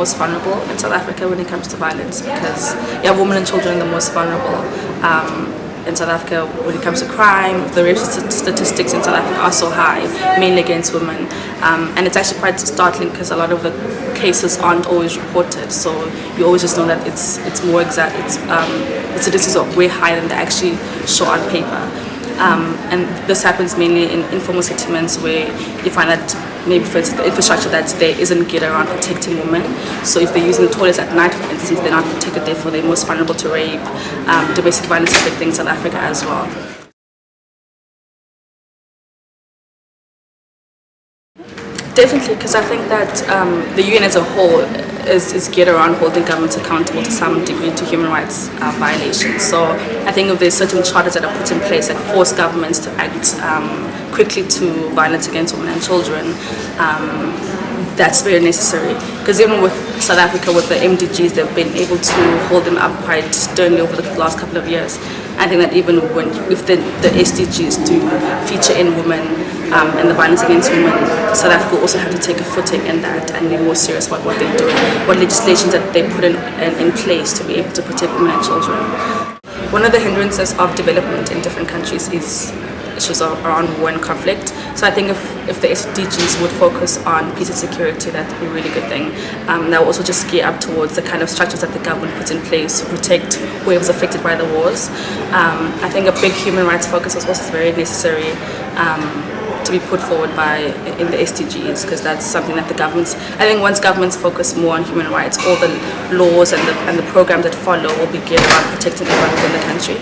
most vulnerable in South Africa when it comes to violence, because women and children are the most vulnerable. In South Africa, when it comes to crime, the rape statistics in South Africa are so high, mainly against women. And it's actually quite startling because a lot of the cases aren't always reported. So you always just know that it's more exact. The statistics are way higher than they actually show on paper. And this happens mainly in informal settlements where you find that maybe for instance, the infrastructure that's there isn't geared around protecting women. So if they're using the toilets at night, for instance, they're not protected, therefore they're most vulnerable to rape, domestic violence affecting South Africa as well. Definitely, because I think that the UN as a whole is geared around holding governments accountable to some degree to human rights violations. So I think if there's certain charters that are put in place that force governments to act quickly to violence against women and children, that's very necessary. Because even with South Africa, with the MDGs, they've been able to hold them up quite sternly over the last couple of years. I think that even if the SDGs do feature in women and the violence against women, South Africa will also have to take a footing in that and be more serious about what they're doing, what legislations that they put in place to be able to protect women and children. One of the hindrances of development in different countries is issues around war and conflict. So I think if the SDGs would focus on peace and security, that would be a really good thing. That will also just gear up towards the kind of structures that the government puts in place to protect whoever's affected by the wars. I think a big human rights focus is also very necessary to be put forward in the SDGs, because that's something that I think once governments focus more on human rights, all the laws and the programs that follow will be geared around protecting everyone within the country.